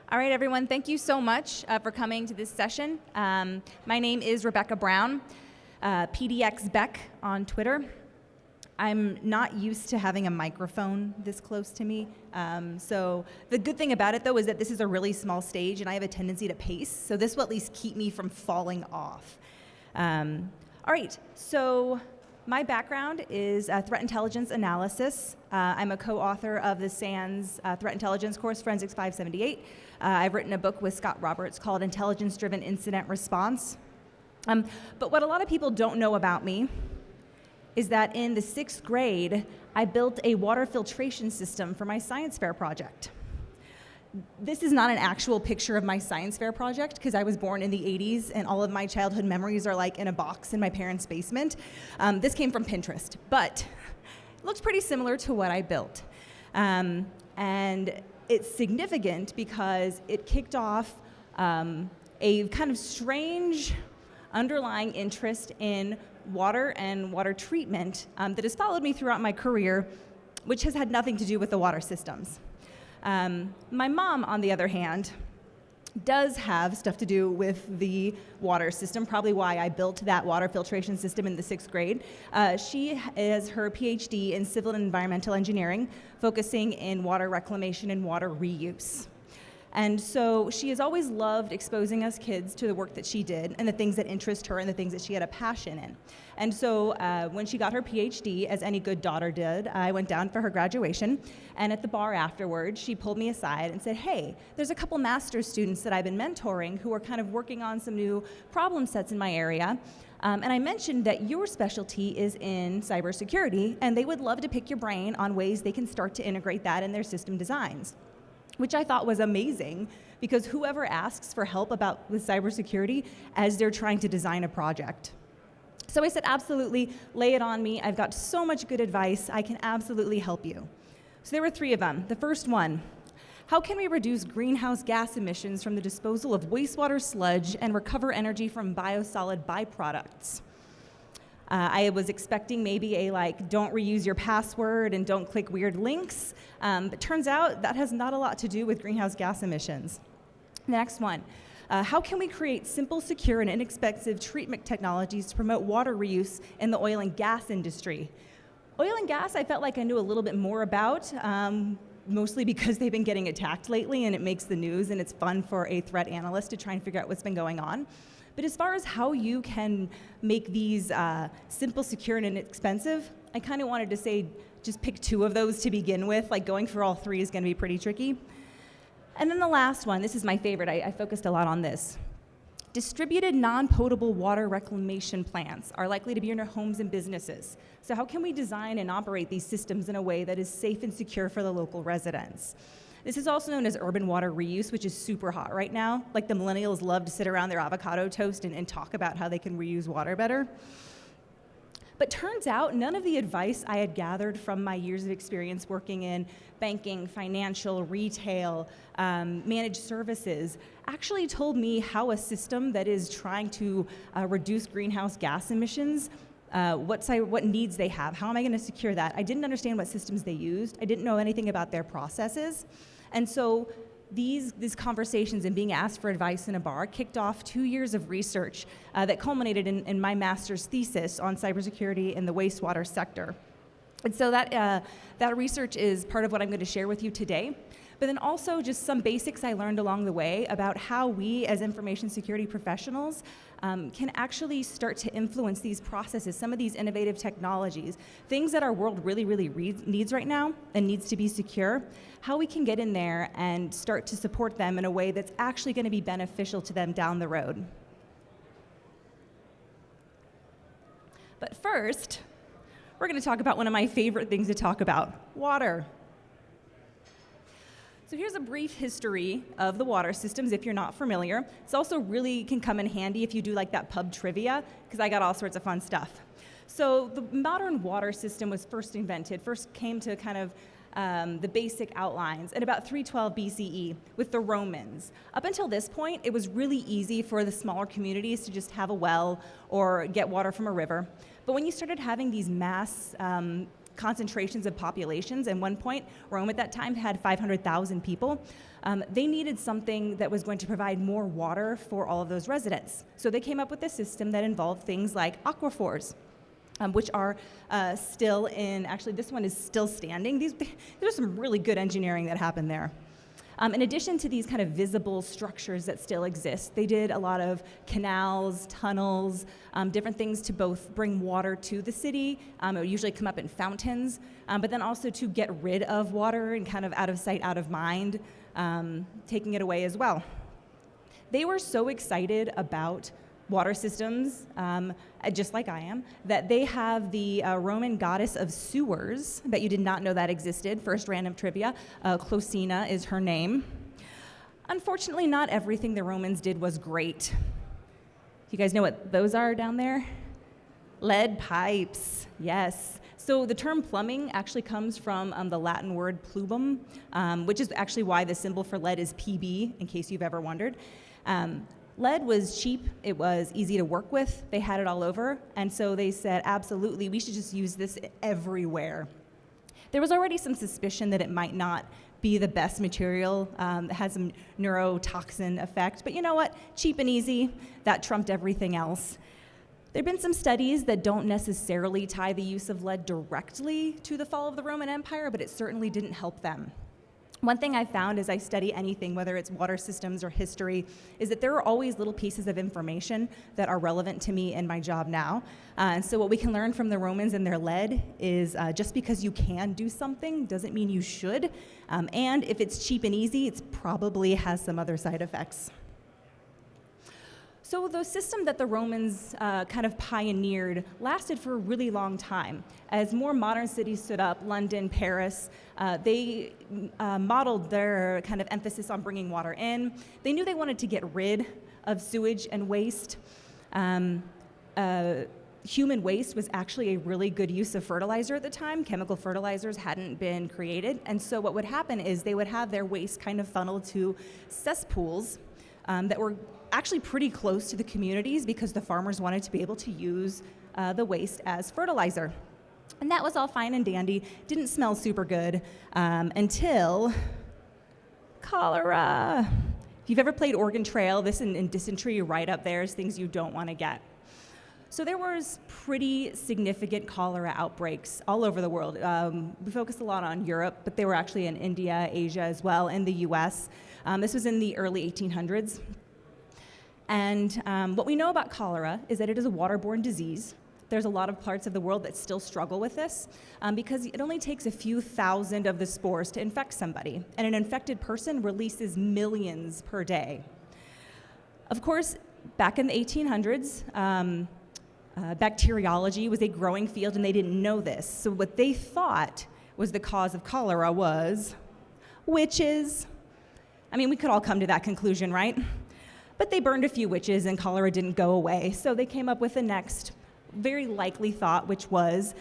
All right, everyone, thank you so much for coming to this session. My name is Rebekah Brown, PDXBeck on Twitter. I'm not used to having a microphone this close to me. So the good thing about it, though, is that this is a really small stage, and I have a tendency to pace, so this will at least keep me from falling off. All right, so my background is threat intelligence analysis. I'm a co-author of the SANS Threat Intelligence course, Forensics 578. I've written a book with Scott Roberts called Intelligence-Driven Incident Response. But what a lot of people don't know about me is that in the 6th grade, I built a water filtration system for my science fair project. This is not an actual picture of my science fair project because I was born in the 80s and all of my childhood memories are like in a box in my parents' basement. This came from Pinterest, but it looks pretty similar to what I built. And it's significant because it kicked off a kind of strange underlying interest in water and water treatment that has followed me throughout my career, which has had nothing to do with the water systems. My mom, on the other hand, does have stuff to do with the water system, probably why I built that water filtration system in the 6th grade. She has her PhD in civil and environmental engineering, focusing in water reclamation and water reuse. And so she has always loved exposing us kids to the work that she did and the things that interest her and the things that she had a passion in. And so when she got her PhD, as any good daughter did, I went down for her graduation. And at the bar afterwards, she pulled me aside and said, hey, there's a couple master's students that I've been mentoring who are kind of working on some new problem sets in my area. And I mentioned that your specialty is in cybersecurity, and they would love to pick your brain on ways they can start to integrate that in their system designs, which I thought was amazing because whoever asks for help with cybersecurity as they're trying to design a project. So I said, absolutely, lay it on me. I've got so much good advice. I can absolutely help you. So there were 3 of them. The first one, how can we reduce greenhouse gas emissions from the disposal of wastewater sludge and recover energy from biosolid byproducts? I was expecting maybe a don't reuse your password and don't click weird links, but turns out that has not a lot to do with greenhouse gas emissions. The next one, how can we create simple, secure, and inexpensive treatment technologies to promote water reuse in the oil and gas industry? Oil and gas, I felt like I knew a little bit more about, mostly because they've been getting attacked lately and it makes the news and it's fun for a threat analyst to try and figure out what's been going on. But as far as how you can make these simple, secure, and inexpensive, I kind of wanted to say just pick 2 of those to begin with. Like going for all 3 is going to be pretty tricky. And then the last one, this is my favorite. I focused a lot on this. Distributed non-potable water reclamation plants are likely to be in our homes and businesses. So how can we design and operate these systems in a way that is safe and secure for the local residents? This is also known as urban water reuse, which is super hot right now. Like the millennials love to sit around their avocado toast and talk about how they can reuse water better. But turns out none of the advice I had gathered from my years of experience working in banking, financial, retail, managed services actually told me how a system that is trying to reduce greenhouse gas emissions, what needs they have, how am I going to secure that? I didn't understand what systems they used. I didn't know anything about their processes. And so these conversations and being asked for advice in a bar kicked off 2 years of research that culminated in my master's thesis on cybersecurity in the wastewater sector. And so that research is part of what I'm going to share with you today. But then also just some basics I learned along the way about how we as information security professionals can actually start to influence these processes, some of these innovative technologies, things that our world really, really needs right now and needs to be secure, how we can get in there and start to support them in a way that's actually going to be beneficial to them down the road. But first, we're going to talk about one of my favorite things to talk about, water. So here's a brief history of the water systems if you're not familiar. It's also really can come in handy if you do like that pub trivia, because I got all sorts of fun stuff. So the modern water system was first came to kind of the basic outlines in about 312 BCE with the Romans. Up until this point, it was really easy for the smaller communities to just have a well or get water from a river. But when you started having these mass concentrations of populations. And one point, Rome at that time had 500,000 people. They needed something that was going to provide more water for all of those residents. So they came up with a system that involved things like aquifers, which are still in, actually this one is still standing. There's some really good engineering that happened there. In addition to these kind of visible structures that still exist, they did a lot of canals, tunnels, different things to both bring water to the city. It would usually come up in fountains, but then also to get rid of water and kind of out of sight, out of mind, taking it away as well. They were so excited about water systems, just like I am, that they have the Roman goddess of sewers. I bet you did not know that existed. First random trivia, Closina is her name. Unfortunately, not everything the Romans did was great. You guys know what those are down there? Lead pipes, yes. So the term plumbing actually comes from the Latin word plubum, which is actually why the symbol for lead is PB, in case you've ever wondered. Lead was cheap, it was easy to work with, they had it all over, and so they said, absolutely, we should just use this everywhere. There was already some suspicion that it might not be the best material, it had some neurotoxin effect, but you know what, cheap and easy, that trumped everything else. There have been some studies that don't necessarily tie the use of lead directly to the fall of the Roman Empire, but it certainly didn't help them. One thing I found as I study anything, whether it's water systems or history, is that there are always little pieces of information that are relevant to me in my job now. And so what we can learn from the Romans and their lead is just because you can do something doesn't mean you should. And if it's cheap and easy, it probably has some other side effects. So the system that the Romans kind of pioneered lasted for a really long time. As more modern cities stood up, London, Paris, they modeled their kind of emphasis on bringing water in. They knew they wanted to get rid of sewage and waste. Human waste was actually a really good use of fertilizer at the time. Chemical fertilizers hadn't been created. And so what would happen is they would have their waste kind of funneled to cesspools that were actually pretty close to the communities because the farmers wanted to be able to use the waste as fertilizer. And that was all fine and dandy, didn't smell super good until cholera. If you've ever played Oregon Trail, this and dysentery right up there is things you don't want to get. So there was pretty significant cholera outbreaks all over the world. We focused a lot on Europe, but they were actually in India, Asia as well, and the US. This was in the early 1800s. And what we know about cholera is that it is a waterborne disease. There's a lot of parts of the world that still struggle with this because it only takes a few thousand of the spores to infect somebody, and an infected person releases millions per day. Of course, back in the 1800s, bacteriology was a growing field, and they didn't know this. So what they thought was the cause of cholera was witches. I mean, we could all come to that conclusion, right? But they burned a few witches and cholera didn't go away. So they came up with the next very likely thought, which was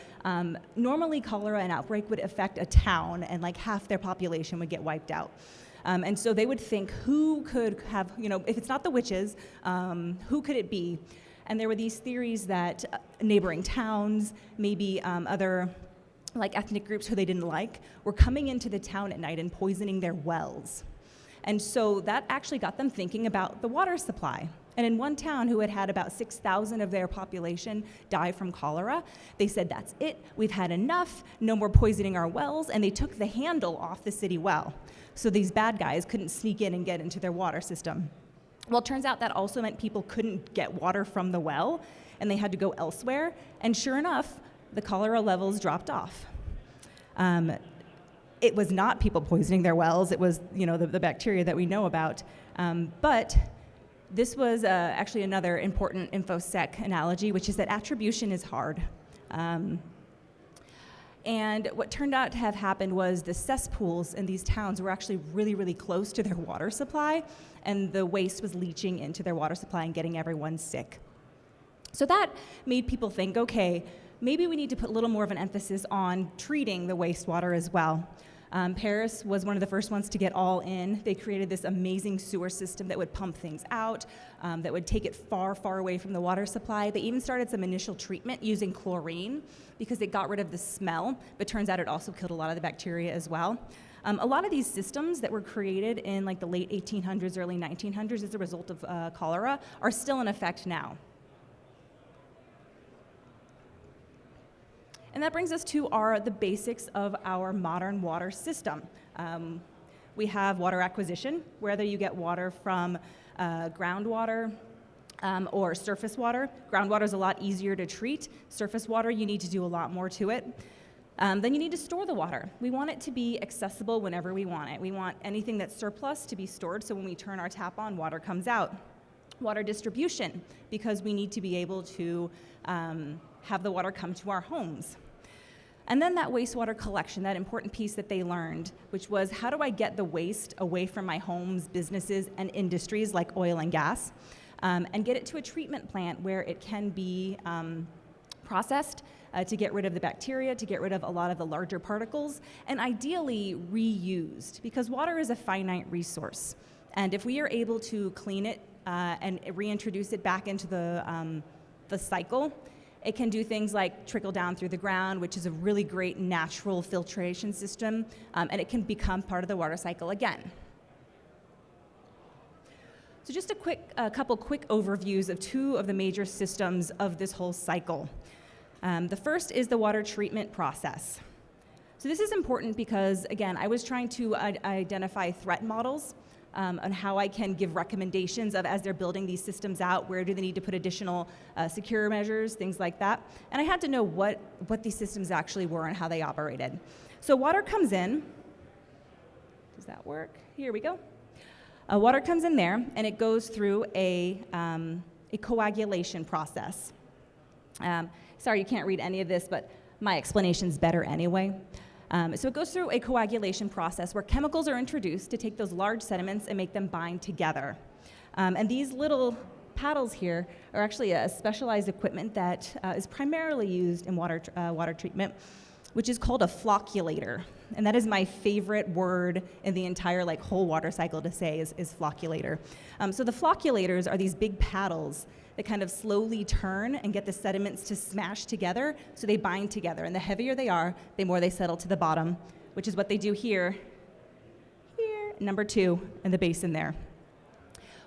normally cholera, an outbreak would affect a town and like half their population would get wiped out. And so they would think, who could have, if it's not the witches, who could it be? And there were these theories that neighboring towns, maybe other like ethnic groups who they didn't like, were coming into the town at night and poisoning their wells. And so that actually got them thinking about the water supply. And in one town who had had about 6,000 of their population die from cholera, they said, that's it, we've had enough, no more poisoning our wells, and they took the handle off the city well. So these bad guys couldn't sneak in and get into their water system. Well, it turns out that also meant people couldn't get water from the well, and they had to go elsewhere, and sure enough, the cholera levels dropped off. It was not people poisoning their wells, it was the bacteria that we know about. But this was actually another important Infosec analogy, which is that attribution is hard. And what turned out to have happened was the cesspools in these towns were actually really, really close to their water supply, and the waste was leaching into their water supply and getting everyone sick. So that made people think, okay, maybe we need to put a little more of an emphasis on treating the wastewater as well. Paris was one of the first ones to get all in. They created this amazing sewer system that would pump things out, that would take it far, far away from the water supply. They even started some initial treatment using chlorine because it got rid of the smell, but turns out it also killed a lot of the bacteria as well. A lot of these systems that were created in like the late 1800s, early 1900s as a result of cholera are still in effect now. And that brings us to the basics of our modern water system. We have water acquisition, whether you get water from groundwater or surface water. Groundwater is a lot easier to treat. Surface water, you need to do a lot more to it. Then you need to store the water. We want it to be accessible whenever we want it. We want anything that's surplus to be stored so when we turn our tap on, water comes out. Water distribution, because we need to be able to have the water come to our homes. And then that wastewater collection, that important piece that they learned, which was how do I get the waste away from my homes, businesses, and industries like oil and gas, and get it to a treatment plant where it can be processed to get rid of the bacteria, to get rid of a lot of the larger particles, and ideally reused, because water is a finite resource. And if we are able to clean it and reintroduce it back into the cycle, it can do things like trickle down through the ground, which is a really great natural filtration system, and it can become part of the water cycle again. So just a couple quick overviews of two of the major systems of this whole cycle. The first is the water treatment process. So this is important because, again, I was trying to identify threat models on how I can give recommendations of as they're building these systems out, where do they need to put additional secure measures, things like that. And I had to know what these systems actually were and how they operated. So water comes in. Does that work? Here we go. Water comes in there, and it goes through a coagulation process. Sorry, you can't read any of this, but my explanation's better anyway. So it goes through a coagulation process where chemicals are introduced to take those large sediments and make them bind together. And these little paddles here are actually a specialized equipment that is primarily used in water treatment, which is called a flocculator. And that is my favorite word in the entire whole water cycle to say is flocculator. So the flocculators are these big paddles that kind of slowly turn and get the sediments to smash together so they bind together. And the heavier they are, the more they settle to the bottom, which is what they do here, number 2, in the basin there.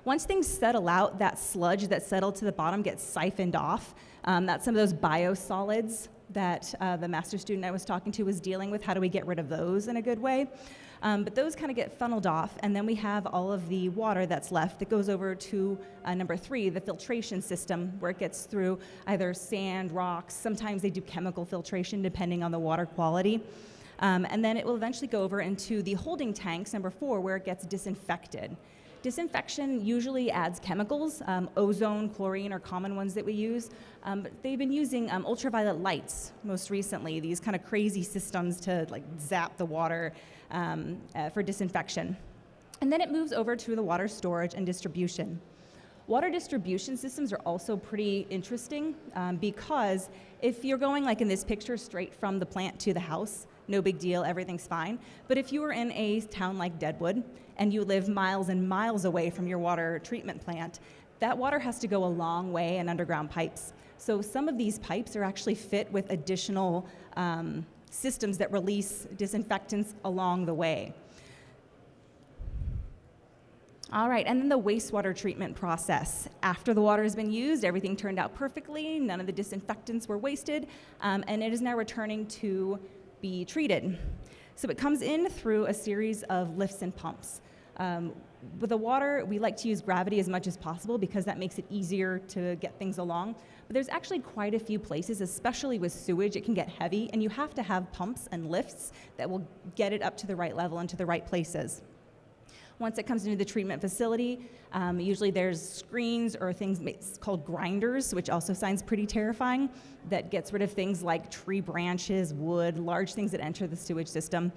Once things settle out, that sludge that settled to the bottom gets siphoned off. That's some of those biosolids that the master student I was talking to was dealing with. How do we get rid of those in a good way? But those kind of get funneled off, and then we have all of the water that's left that goes over to number 3, the filtration system, where it gets through either sand, rocks. Sometimes they do chemical filtration depending on the water quality. And then it will eventually go over into the holding tanks, number 4, where it gets disinfected. Disinfection usually adds chemicals. Ozone, chlorine are common ones that we use. But they've been using ultraviolet lights most recently, these kind of crazy systems to zap the water for disinfection. And then it moves over to the water storage and distribution. Water distribution systems are also pretty interesting because if you're going, in this picture, straight from the plant to the house, no big deal, everything's fine. But if you were in a town like Deadwood and you live miles and miles away from your water treatment plant, that water has to go a long way in underground pipes. So some of these pipes are actually fit with additional systems that release disinfectants along the way. All right, and then the wastewater treatment process. After the water has been used, everything turned out perfectly, none of the disinfectants were wasted, and it is now returning to be treated. So it comes in through a series of lifts and pumps. With the water, we like to use gravity as much as possible because that makes it easier to get things along. But there's actually quite a few places, especially with sewage, it can get heavy, and you have to have pumps and lifts that will get it up to the right level and to the right places. Once it comes into the treatment facility, usually there's screens or things called grinders, which also sounds pretty terrifying, that gets rid of things like tree branches, wood, large things that enter the sewage system.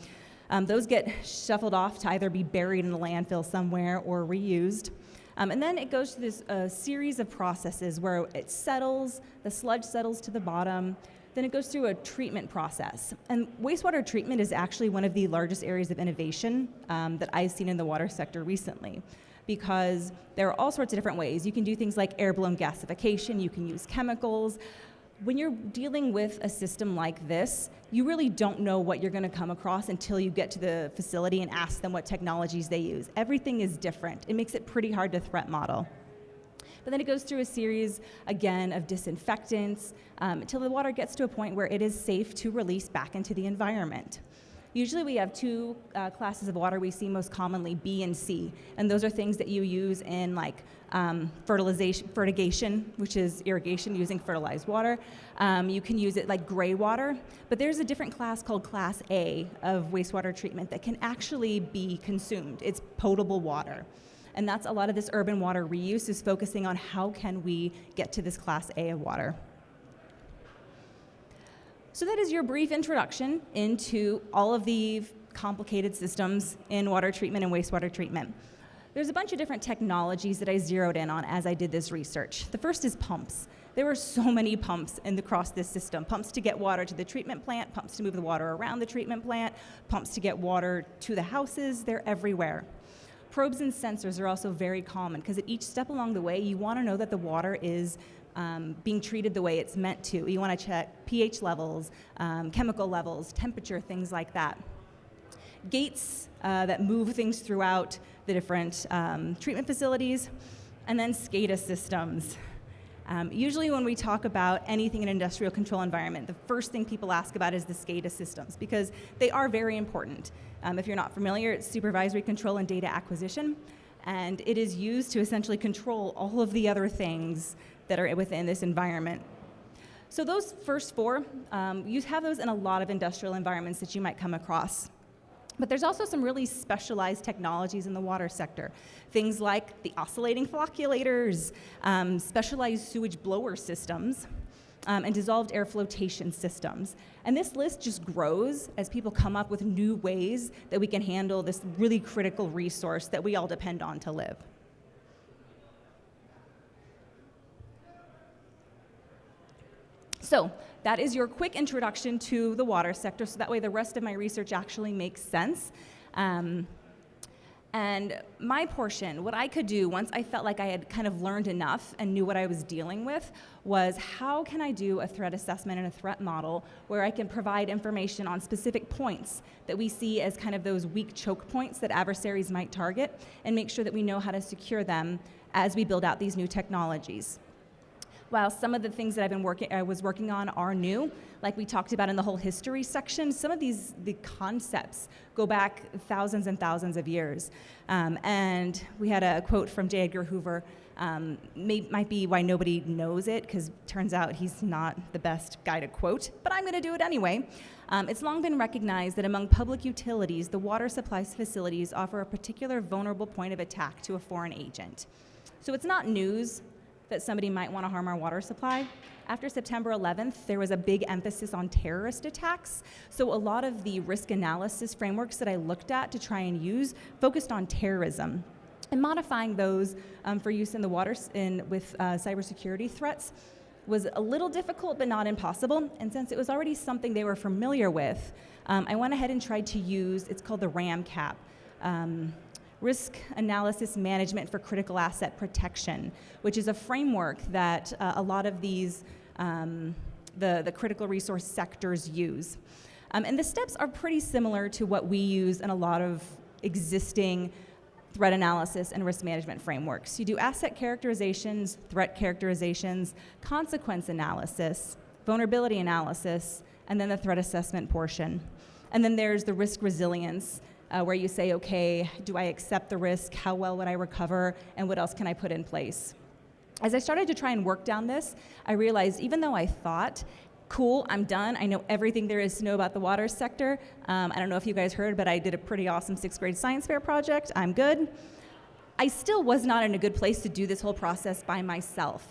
Those get shuffled off to either be buried in a landfill somewhere or reused. And then it goes through this series of processes where it settles, the sludge settles to the bottom, Then it goes through a treatment process. And wastewater treatment is actually one of the largest areas of innovation that I've seen in the water sector recently, because there are all sorts of different ways. You can do things like air-blown gasification, you can use chemicals. When you're dealing with a system like this, you really don't know what you're going to come across until you get to the facility and ask them what technologies they use. Everything is different. It makes it pretty hard to threat model. But then it goes through a series, again, of disinfectants until the water gets to a point where it is safe to release back into the environment. Usually we have two classes of water we see most commonly, B and C, and those are things that you use in like fertigation, which is irrigation using fertilized water. You can use it like gray water, but there's a different class called Class A of wastewater treatment that can actually be consumed. It's potable water. And that's a lot of this urban water reuse is focusing on how can we get to this Class A of water. So that is your brief introduction into all of the complicated systems in water treatment and wastewater treatment. There's a bunch of different technologies that I zeroed in on as I did this research. The first is pumps. There were so many pumps across this system. Pumps to get water to the treatment plant, pumps to move the water around the treatment plant, pumps to get water to the houses. They're everywhere. Probes and sensors are also very common because at each step along the way, you want to know that the water is being treated the way it's meant to. You want to check pH levels, chemical levels, temperature, things like that. Gates that move things throughout the different treatment facilities, and then SCADA systems. Usually when we talk about anything in an industrial control environment, the first thing people ask about is the SCADA systems because they are very important. If you're not familiar, it's supervisory control and data acquisition, and it is used to essentially control all of the other things that are within this environment. So those first four, you have those in a lot of industrial environments that you might come across. But there's also some really specialized technologies in the water sector. Things like the oscillating flocculators, specialized sewage blower systems, and dissolved air flotation systems. And this list just grows as people come up with new ways that we can handle this really critical resource that we all depend on to live. So that is your quick introduction to the water sector, so that way the rest of my research actually makes sense. And my portion, what I could do once I felt like I had kind of learned enough and knew what I was dealing with, was how can I do a threat assessment and a threat model where I can provide information on specific points that we see as kind of those weak choke points that adversaries might target, and make sure that we know how to secure them as we build out these new technologies. While some of the things that I was working on are new, like we talked about in the whole history section, some of the concepts go back thousands and thousands of years. And we had a quote from J. Edgar Hoover, might be why nobody knows it, because it turns out he's not the best guy to quote, but I'm going to do it anyway. It's long been recognized that among public utilities, the water supply facilities offer a particular vulnerable point of attack to a foreign agent. So it's not news that somebody might want to harm our water supply. After September 11th, there was a big emphasis on terrorist attacks. So a lot of the risk analysis frameworks that I looked at to try and use focused on terrorism. And modifying those for use in the water with cybersecurity threats was a little difficult, but not impossible. And since it was already something they were familiar with, I went ahead and tried to use, it's called the RAM-CAP, Risk Analysis Management for Critical Asset Protection, which is a framework that a lot of these, the critical resource sectors use. And the steps are pretty similar to what we use in a lot of existing threat analysis and risk management frameworks. You do asset characterizations, threat characterizations, consequence analysis, vulnerability analysis, and then the threat assessment portion. And then there's the risk resilience, where you say, okay, do I accept the risk? How well would I recover? And what else can I put in place? As I started to try and work down this, I realized even though I thought, cool, I'm done, I know everything there is to know about the water sector. I don't know if you guys heard, but I did a pretty awesome 6th grade science fair project. I'm good. I still was not in a good place to do this whole process by myself.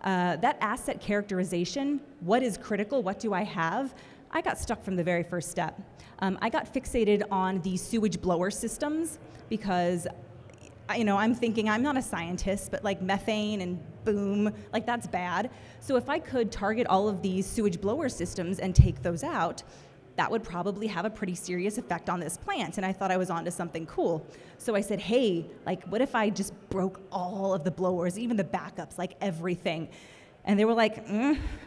That asset characterization, what is critical, what do I have? I got stuck from the very first step. I got fixated on the sewage blower systems because, I'm thinking I'm not a scientist, but like methane and boom, like that's bad. So if I could target all of these sewage blower systems and take those out, that would probably have a pretty serious effect on this plant. And I thought I was onto something cool. So I said, hey, like what if I just broke all of the blowers, even the backups, like everything? And they were like,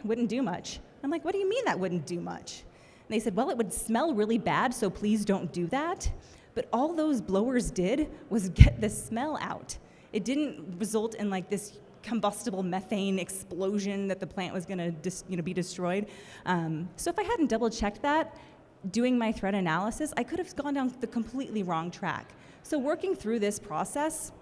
wouldn't do much. I'm like, what do you mean that wouldn't do much? And they said, well, it would smell really bad, so please don't do that. But all those blowers did was get the smell out. It didn't result in like this combustible methane explosion that the plant was going to be destroyed. So if I hadn't double checked that, doing my threat analysis, I could have gone down the completely wrong track. So working through this process,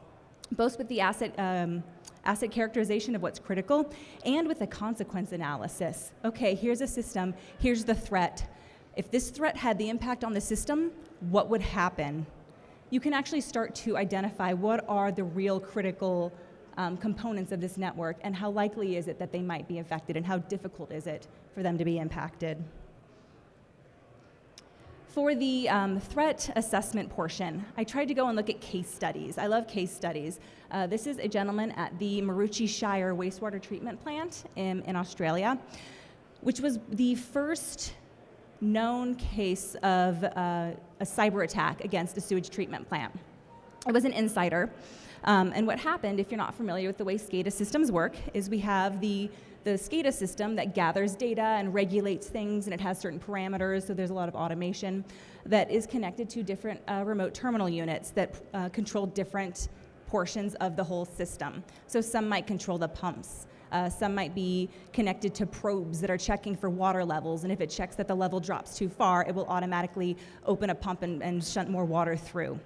both with the asset characterization of what's critical and with the consequence analysis. Okay, here's a system, here's the threat. If this threat had the impact on the system, what would happen? You can actually start to identify what are the real critical components of this network and how likely is it that they might be affected and how difficult is it for them to be impacted. For the threat assessment portion, I tried to go and look at case studies. I love case studies. This is a gentleman at the Maroochy Shire wastewater treatment plant in Australia, which was the first known case of a cyber attack against a sewage treatment plant. It was an insider. And what happened, if you're not familiar with the way SCADA systems work, is we have the SCADA system that gathers data and regulates things, and it has certain parameters, so there's a lot of automation that is connected to different remote terminal units that control different portions of the whole system. So some might control the pumps. Some might be connected to probes that are checking for water levels, and if it checks that the level drops too far, it will automatically open a pump and shunt more water through.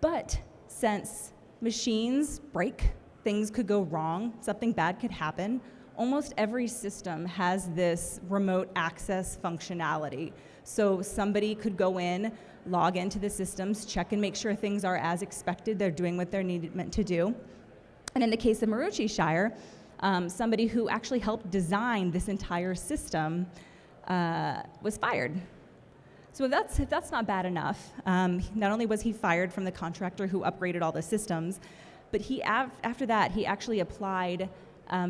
But since machines break, things could go wrong, something bad could happen, almost every system has this remote access functionality. So somebody could go in, log into the systems, check and make sure things are as expected, they're doing what they're meant to do. And in the case of Maroochy Shire, somebody who actually helped design this entire system was fired. So if that's not bad enough, not only was he fired from the contractor who upgraded all the systems, but after that, he actually applied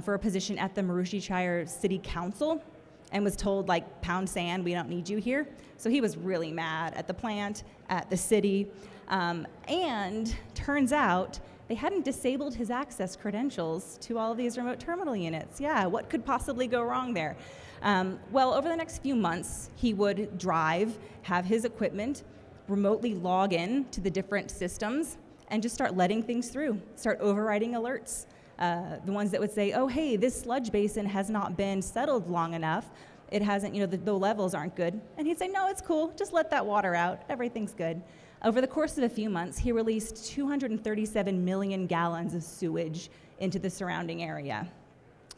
for a position at the Maroochy Shire City Council and was told, like, pound sand, we don't need you here. So he was really mad at the plant, at the city, and turns out they hadn't disabled his access credentials to all of these remote terminal units. Yeah, what could possibly go wrong there? Well, over the next few months, he would drive, have his equipment, remotely log in to the different systems, and just start letting things through, start overriding alerts. The ones that would say, oh, hey, this sludge basin has not been settled long enough. It hasn't, the levels aren't good. And he'd say, no, it's cool, just let that water out, everything's good. Over the course of a few months, he released 237 million gallons of sewage into the surrounding area.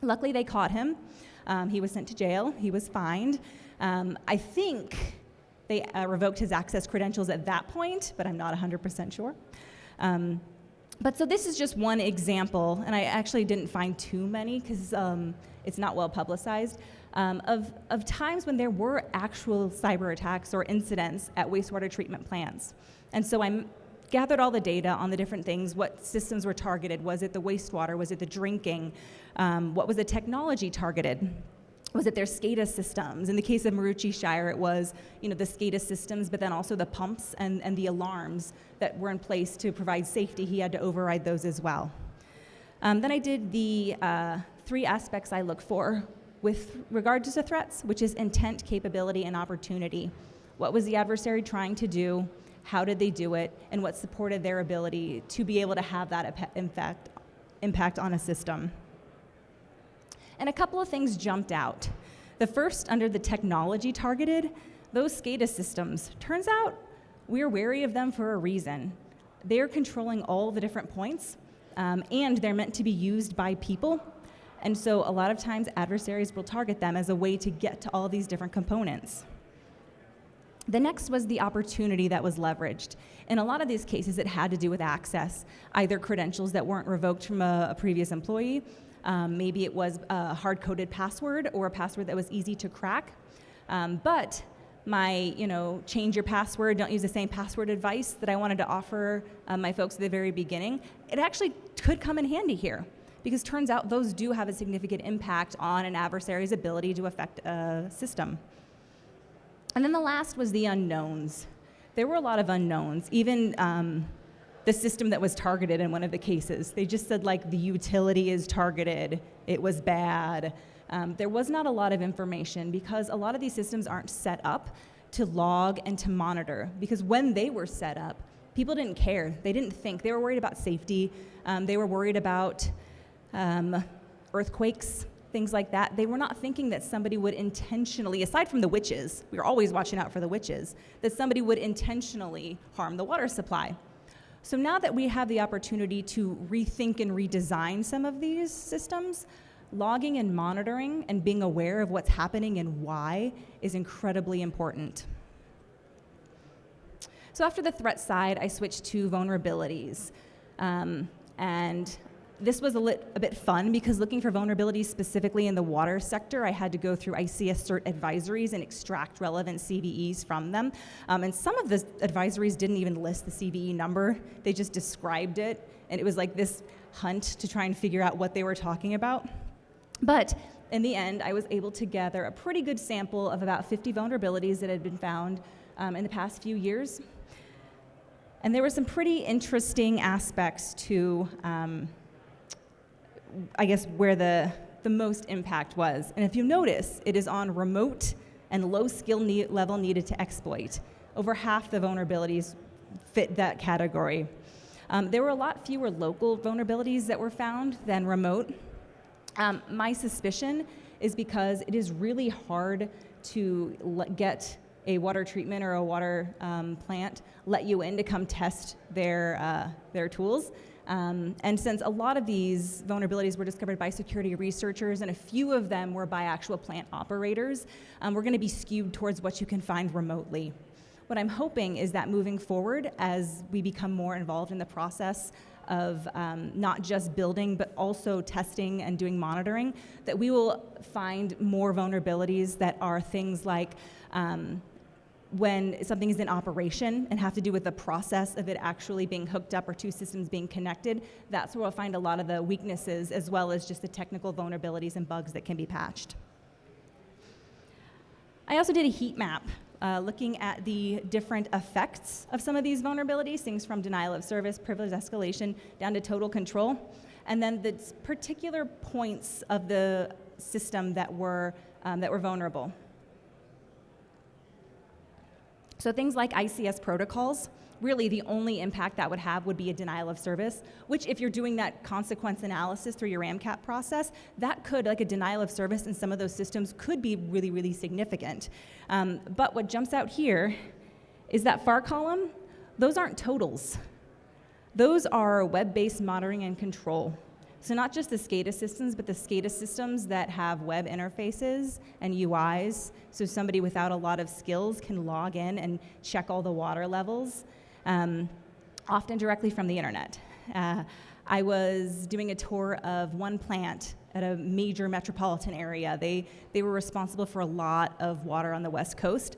Luckily, they caught him. He was sent to jail. He was fined. I think they revoked his access credentials at that point, but I'm not 100% sure. But so this is just one example, and I actually didn't find too many because it's not well publicized, of times when there were actual cyber attacks or incidents at wastewater treatment plants. And so I gathered all the data on the different things, what systems were targeted. Was it the wastewater? Was it the drinking? What was the technology targeted? Was it their SCADA systems? In the case of Maroochy Shire, it was the SCADA systems, but then also the pumps and the alarms that were in place to provide safety. He had to override those as well. Then I did the 3 aspects I look for with regard to threats, which is intent, capability, and opportunity. What was the adversary trying to do? How did they do it? And what supported their ability to be able to have that impact on a system? And a couple of things jumped out. The first, under the technology targeted, those SCADA systems. Turns out we're wary of them for a reason. They're controlling all the different points, and they're meant to be used by people. And so a lot of times adversaries will target them as a way to get to all these different components. The next was the opportunity that was leveraged. In a lot of these cases, it had to do with access, either credentials that weren't revoked from a previous employee, maybe it was a hard-coded password or a password that was easy to crack. But my, change your password, don't use the same password advice that I wanted to offer my folks at the very beginning, it actually could come in handy here. because turns out those do have a significant impact on an adversary's ability to affect a system. And then the last was the unknowns. There were a lot of unknowns, even the system that was targeted in one of the cases. They just said, like, the utility is targeted, it was bad. There was not a lot of information because a lot of these systems aren't set up to log and to monitor, because when they were set up, people didn't care. They didn't think. They were worried about safety. They were worried about earthquakes, things like that. They were not thinking that somebody would intentionally, aside from the witches, we were always watching out for the witches, that somebody would intentionally harm the water supply. So now that we have the opportunity to rethink and redesign some of these systems, logging and monitoring and being aware of what's happening and why is incredibly important. So after the threat side, I switched to vulnerabilities. And this was a bit fun because looking for vulnerabilities specifically in the water sector, I had to go through ICS CERT advisories and extract relevant CVEs from them. And some of the advisories didn't even list the CVE number. They just described it. And it was like this hunt to try and figure out what they were talking about. But in the end, I was able to gather a pretty good sample of about 50 vulnerabilities that had been found in the past few years. And there were some pretty interesting aspects to, I guess, where the most impact was. And if you notice, it is on remote and low skill level needed to exploit. Over half the vulnerabilities fit that category. There were a lot fewer local vulnerabilities that were found than remote. My suspicion is because it is really hard to get a water treatment or a water plant let you in to come test their tools. And since a lot of these vulnerabilities were discovered by security researchers and a few of them were by actual plant operators, we're going to be skewed towards what you can find remotely. What I'm hoping is that moving forward, as we become more involved in the process of not just building, but also testing and doing monitoring, that we will find more vulnerabilities that are things like when something is in operation and have to do with the process of it actually being hooked up or two systems being connected. That's where we'll find a lot of the weaknesses as well as just the technical vulnerabilities and bugs that can be patched. I also did a heat map looking at the different effects of some of these vulnerabilities, things from denial of service, privilege escalation, down to total control, and then the particular points of the system that were vulnerable. So things like ICS protocols, really the only impact that would have would be a denial of service, which if you're doing that consequence analysis through your AMCAP process, that could, like a denial of service in some of those systems could be really, really significant. But what jumps out here is that far column, those aren't totals. Those are web-based monitoring and control. So not just the SCADA systems, but the SCADA systems that have web interfaces and UIs, so somebody without a lot of skills can log in and check all the water levels, often directly from the internet. I was doing a tour of one plant at a major metropolitan area. They were responsible for a lot of water on the West Coast.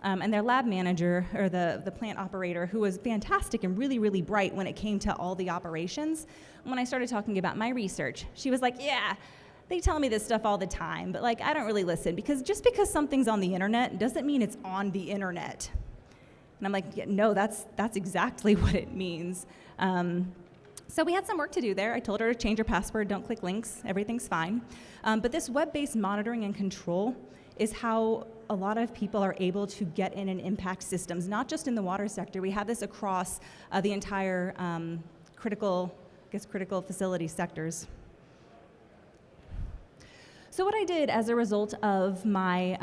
And their lab manager, or the plant operator, who was fantastic and really, really bright when it came to all the operations, when I started talking about my research, she was like, yeah, they tell me this stuff all the time, but like I don't really listen, because just because something's on the internet doesn't mean it's on the internet. And I'm like, yeah, no, that's exactly what it means. So we had some work to do there. I told her to change her password, don't click links, everything's fine. But this web-based monitoring and control is how a lot of people are able to get in and impact systems, not just in the water sector. We have this across the entire critical facility sectors. So what I did as a result of my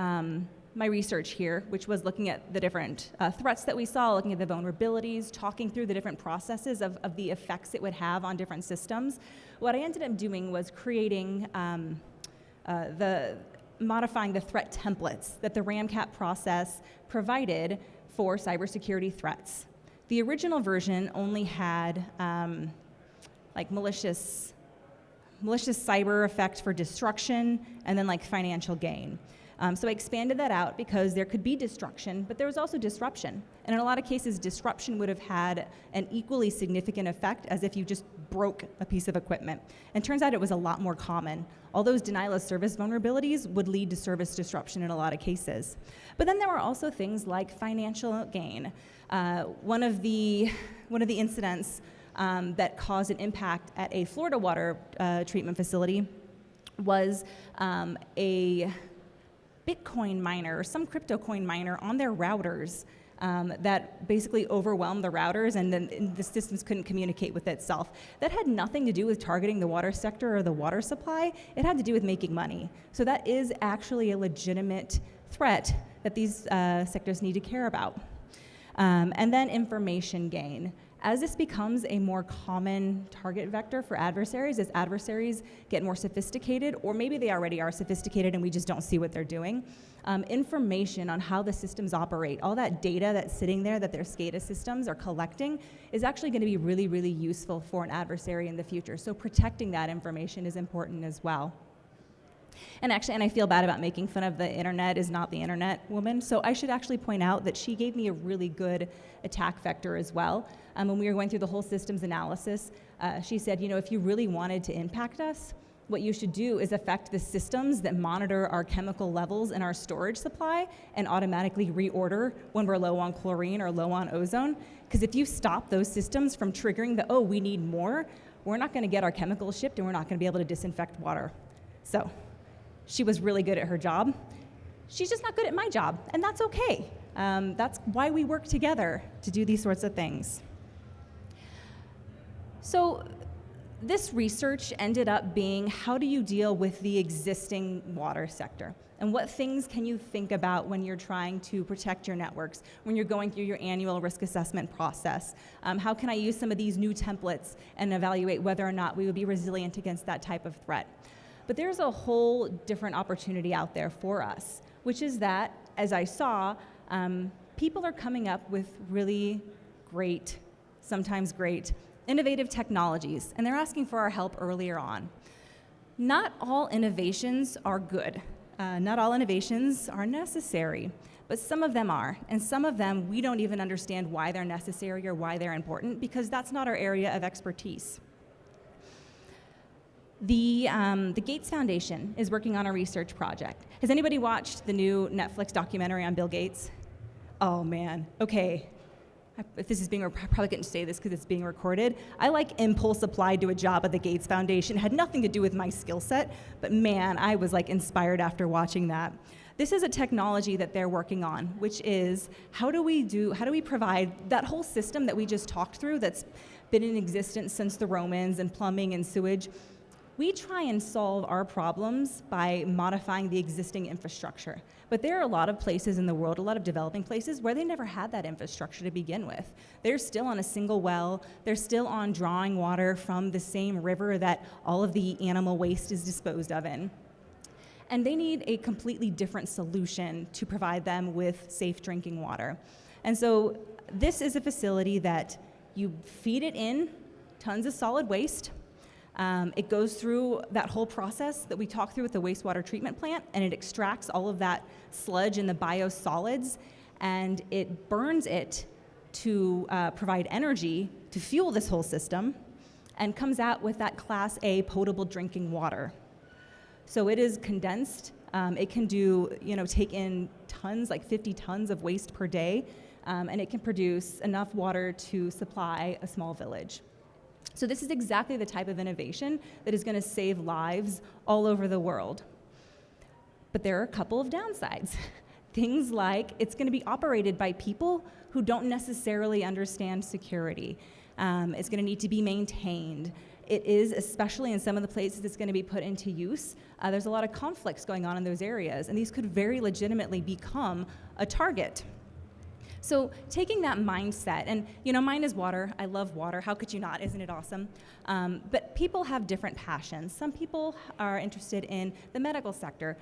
my research here, which was looking at the different threats that we saw, looking at the vulnerabilities, talking through the different processes of the effects it would have on different systems, what I ended up doing was creating modifying the threat templates that the RAMCAP process provided for cybersecurity threats. The original version only had like malicious cyber effect for destruction and then like financial gain. So I expanded that out because there could be destruction, but there was also disruption. And in a lot of cases, disruption would have had an equally significant effect as if you just broke a piece of equipment. And turns out it was a lot more common. All those denial of service vulnerabilities would lead to service disruption in a lot of cases. But then there were also things like financial gain. One of the incidents that caused an impact at a Florida water treatment facility was a Bitcoin miner or some crypto coin miner on their routers that basically overwhelmed the routers, and then the systems couldn't communicate with itself. That had nothing to do with targeting the water sector or the water supply. It had to do with making money. So that is actually a legitimate threat that these sectors need to care about. And then information gain. As this becomes a more common target vector for adversaries, as adversaries get more sophisticated, or maybe they already are sophisticated and we just don't see what they're doing, information on how the systems operate, all that data that's sitting there that their SCADA systems are collecting is actually going to be really, really useful for an adversary in the future. So protecting that information is important as well. And I feel bad about making fun of the internet is not the internet woman, so I should actually point out that she gave me a really good attack vector as well. When we were going through the whole systems analysis, she said, if you really wanted to impact us, what you should do is affect the systems that monitor our chemical levels in our storage supply and automatically reorder when we're low on chlorine or low on ozone. Because if you stop those systems from triggering we need more, we're not going to get our chemicals shipped and we're not going to be able to disinfect water. So she was really good at her job. She's just not good at my job, and that's okay. That's why we work together to do these sorts of things. So this research ended up being, how do you deal with the existing water sector? And what things can you think about when you're trying to protect your networks, when you're going through your annual risk assessment process? How can I use some of these new templates and evaluate whether or not we would be resilient against that type of threat? But there's a whole different opportunity out there for us, which is that, as I saw, people are coming up with really great, sometimes great, innovative technologies, and they're asking for our help earlier on. Not all innovations are good. Not all innovations are necessary, but some of them are, and some of them we don't even understand why they're necessary or why they're important, because that's not our area of expertise. The Gates Foundation is working on a research project. Has anybody watched the new Netflix documentary on Bill Gates? Oh man, okay. If this is being, I probably couldn't say this because it's being recorded. I impulse applied to a job at the Gates Foundation. It had nothing to do with my skill set, but man, I was inspired after watching that. This is a technology that they're working on, which is how do we provide that whole system that we just talked through that's been in existence since the Romans, and plumbing and sewage. We try and solve our problems by modifying the existing infrastructure. But there are a lot of places in the world, a lot of developing places, where they never had that infrastructure to begin with. They're still on a single well. They're still on drawing water from the same river that all of the animal waste is disposed of in. And they need a completely different solution to provide them with safe drinking water. And so this is a facility that you feed it in tons of solid waste. It goes through that whole process that we talked through with the wastewater treatment plant, and it extracts all of that sludge and the biosolids, and it burns it to provide energy to fuel this whole system, and comes out with that Class A potable drinking water. So it is condensed. It can take in tons, 50 tons of waste per day, and it can produce enough water to supply a small village. So this is exactly the type of innovation that is going to save lives all over the world. But there are a couple of downsides. Things like it's going to be operated by people who don't necessarily understand security. It's going to need to be maintained. It is, especially in some of the places it's going to be put into use, there's a lot of conflicts going on in those areas, and these could very legitimately become a target. So taking that mindset, and mine is water. I love water. How could you not? Isn't it awesome? But people have different passions. Some people are interested in the medical sector.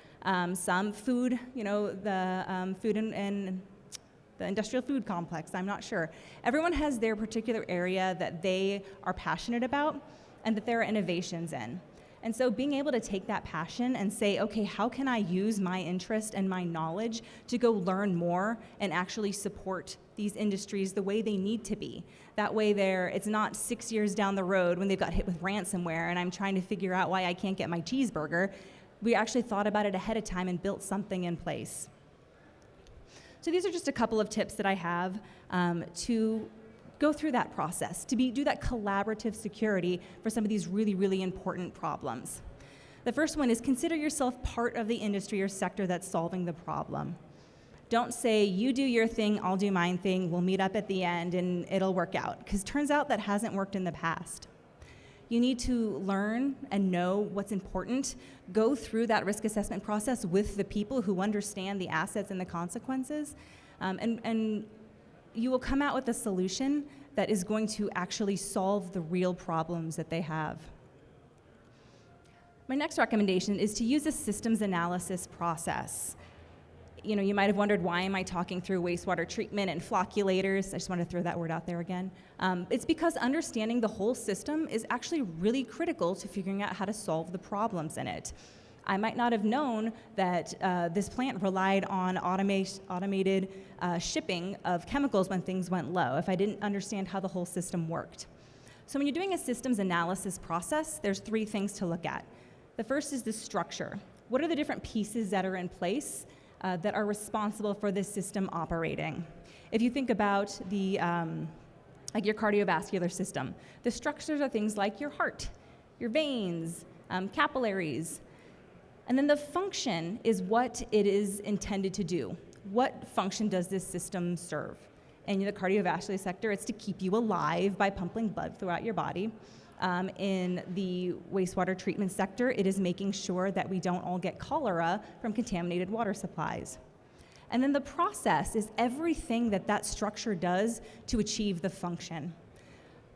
Some food, the food and the industrial food complex. I'm not sure. Everyone has their particular area that they are passionate about and that there are innovations in. And so being able to take that passion and say, okay, how can I use my interest and my knowledge to go learn more and actually support these industries the way they need to be? That way it's not 6 years down the road when they've got hit with ransomware and I'm trying to figure out why I can't get my cheeseburger. We actually thought about it ahead of time and built something in place. So these are just a couple of tips that I have to go through that process, to do that collaborative security for some of these really, really important problems. The first one is consider yourself part of the industry or sector that's solving the problem. Don't say, you do your thing, I'll do mine thing, we'll meet up at the end and it'll work out, because turns out that hasn't worked in the past. You need to learn and know what's important, go through that risk assessment process with the people who understand the assets and the consequences, and you will come out with a solution that is going to actually solve the real problems that they have. My next recommendation is to use a systems analysis process. You might have wondered, why am I talking through wastewater treatment and flocculators? I just want to throw that word out there again. It's because understanding the whole system is actually really critical to figuring out how to solve the problems in it. I might not have known that this plant relied on automated shipping of chemicals when things went low if I didn't understand how the whole system worked. So when you're doing a systems analysis process, there's 3 things to look at. The first is the structure. What are the different pieces that are in place that are responsible for this system operating? If you think about like your cardiovascular system, the structures are things like your heart, your veins, capillaries. And then the function is what it is intended to do. What function does this system serve? In the cardiovascular sector, it's to keep you alive by pumping blood throughout your body. In the wastewater treatment sector, it is making sure that we don't all get cholera from contaminated water supplies. And then the process is everything that structure does to achieve the function.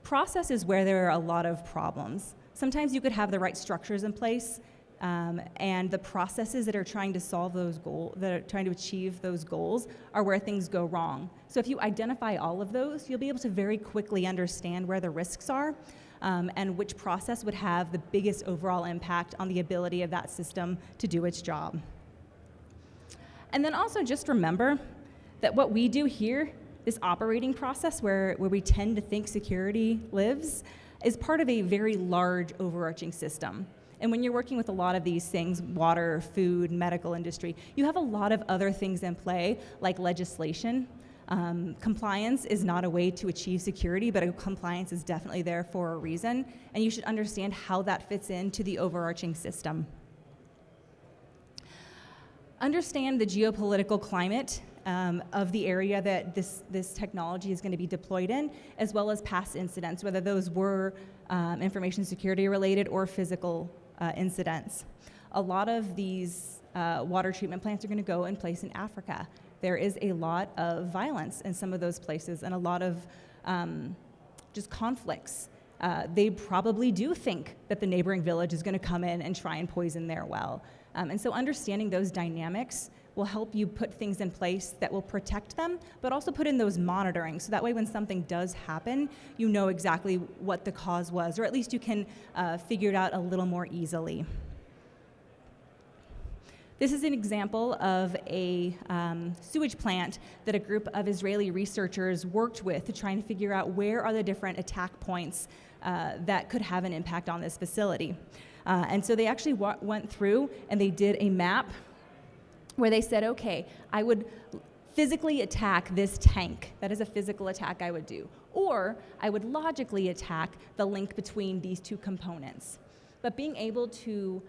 Process is where there are a lot of problems. Sometimes you could have the right structures in place, and the processes that are trying to solve those goals, that are trying to achieve those goals, are where things go wrong. So if you identify all of those, you'll be able to very quickly understand where the risks are, and which process would have the biggest overall impact on the ability of that system to do its job. And then also just remember that what we do here, this operating process where we tend to think security lives, is part of a very large overarching system. And when you're working with a lot of these things, water, food, medical industry, you have a lot of other things in play, like legislation. Compliance is not a way to achieve security, but compliance is definitely there for a reason, and you should understand how that fits into the overarching system. Understand the geopolitical climate of the area that this technology is going to be deployed in, as well as past incidents, whether those were information security related or physical incidents. A lot of these water treatment plants are going to go in place in Africa. There is a lot of violence in some of those places and a lot of just conflicts. They probably do think that the neighboring village is going to come in and try and poison their well. And so understanding those dynamics will help you put things in place that will protect them, but also put in those monitoring, so that way when something does happen, you know exactly what the cause was, or at least you can figure it out a little more easily. This is an example of a sewage plant that a group of Israeli researchers worked with to try and figure out where are the different attack points that could have an impact on this facility. And so they actually went through and they did a map where they said, okay, I would physically attack this tank. That is a physical attack I would do. Or I would logically attack the link between these two components. But being able to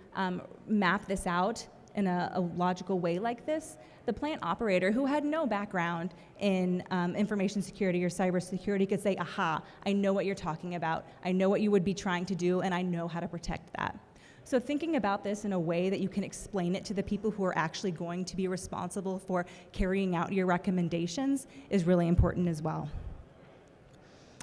map this out in a logical way like this, the plant operator who had no background in information security or cybersecurity could say, aha, I know what you're talking about. I know what you would be trying to do, and I know how to protect that. So thinking about this in a way that you can explain it to the people who are actually going to be responsible for carrying out your recommendations is really important as well.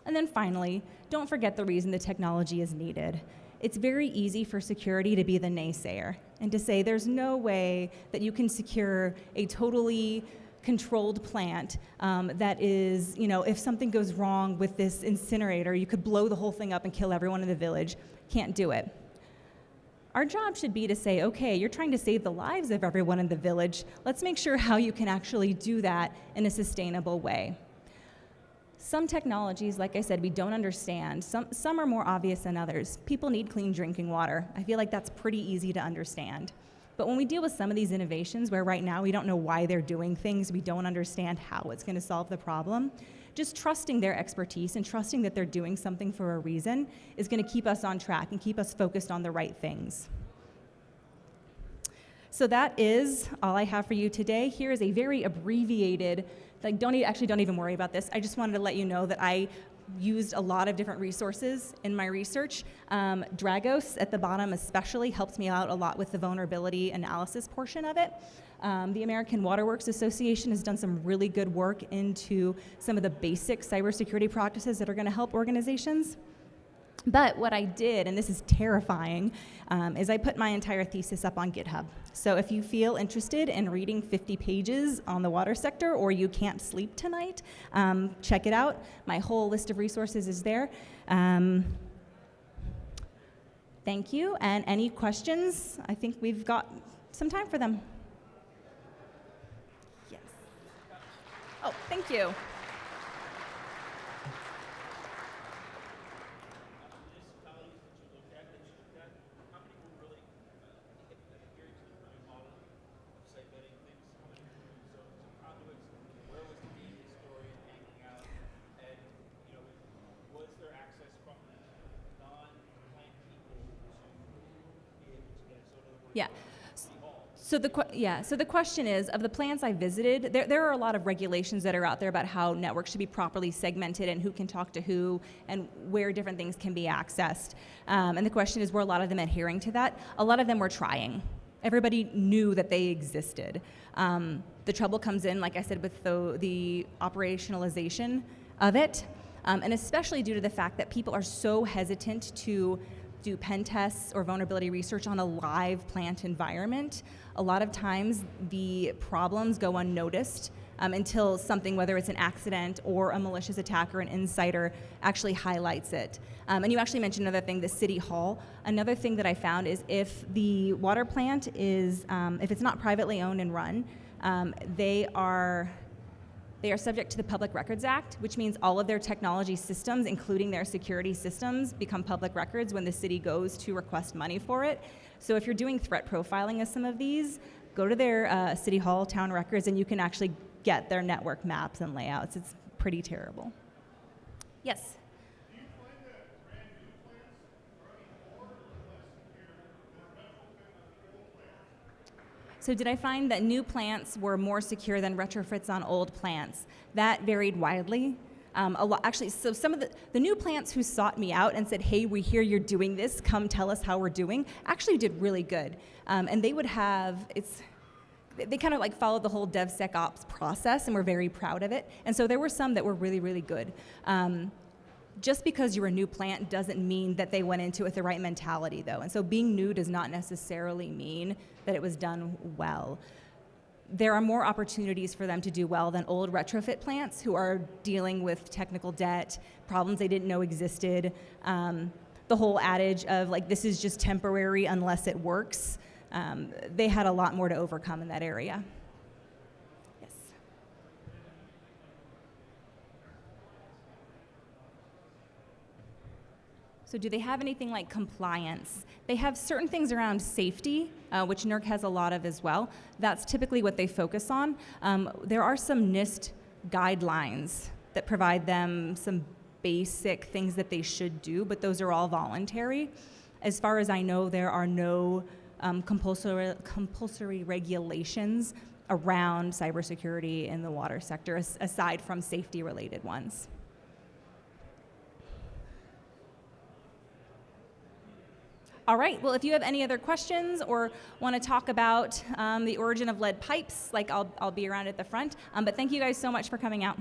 And then finally, don't forget the reason the technology is needed. It's very easy for security to be the naysayer and to say there's no way that you can secure a totally controlled plant that is, if something goes wrong with this incinerator, you could blow the whole thing up and kill everyone in the village. Can't do it. Our job should be to say, okay, you're trying to save the lives of everyone in the village. Let's make sure how you can actually do that in a sustainable way. Some technologies, like I said, we don't understand. Some are more obvious than others. People need clean drinking water. I feel like that's pretty easy to understand. But when we deal with some of these innovations where right now we don't know why they're doing things, we don't understand how it's going to solve the problem, just trusting their expertise and trusting that they're doing something for a reason is going to keep us on track and keep us focused on the right things. So that is all I have for you today. Here is a very abbreviated, don't even worry about this. I just wanted to let you know that I used a lot of different resources in my research. Dragos at the bottom especially helps me out a lot with the vulnerability analysis portion of it. The American Waterworks Association has done some really good work into some of the basic cybersecurity practices that are going to help organizations. But what I did, and this is terrifying, is I put my entire thesis up on GitHub. So if you feel interested in reading 50 pages on the water sector, or you can't sleep tonight, check it out. My whole list of resources is there. Thank you, and any questions? I think we've got some time for them. Yes. Oh, thank you. Yeah. So the question is, of the plants I visited, there are a lot of regulations that are out there about how networks should be properly segmented and who can talk to who and where different things can be accessed. And the question is, were a lot of them adhering to that? A lot of them were trying. Everybody knew that they existed. The trouble comes in, like I said, with the operationalization of it, and especially due to the fact that people are so hesitant to do pen tests or vulnerability research on a live plant environment. A lot of times the problems go unnoticed until something, whether it's an accident or a malicious attack or an insider, actually highlights it. And you actually mentioned another thing, the city hall. Another thing that I found is if the water plant is, if it's not privately owned and run, they are subject to the Public Records Act, which means all of their technology systems, including their security systems, become public records when the city goes to request money for it. So if you're doing threat profiling of some of these, go to their city hall, town records, and you can actually get their network maps and layouts. It's pretty terrible. Yes? Do you find that brand new plants are any more or less secure than old plants? So did I find that new plants were more secure than retrofits on old plants? That varied widely. Actually, so some of the new plants who sought me out and said, hey, we hear you're doing this, come tell us how we're doing, actually did really good. And they would have, they kind of like followed the whole DevSecOps process and were very proud of it. And so there were some that were really, really good. Just because you're a new plant doesn't mean that they went into it with the right mentality, though. And so being new does not necessarily mean that it was done well. There are more opportunities for them to do well than old retrofit plants who are dealing with technical debt, problems they didn't know existed, the whole adage of like, this is just temporary unless it works. They had a lot more to overcome in that area. Yes. So do they have anything like compliance? They have certain things around safety, which NERC has a lot of as well. That's typically what they focus on. There are some NIST guidelines that provide them some basic things that they should do, but those are all voluntary. As far as I know, there are no compulsory regulations around cybersecurity in the water sector, aside from safety-related ones. All right, well, if you have any other questions or want to talk about the origin of lead pipes, I'll be around at the front. But thank you guys so much for coming out.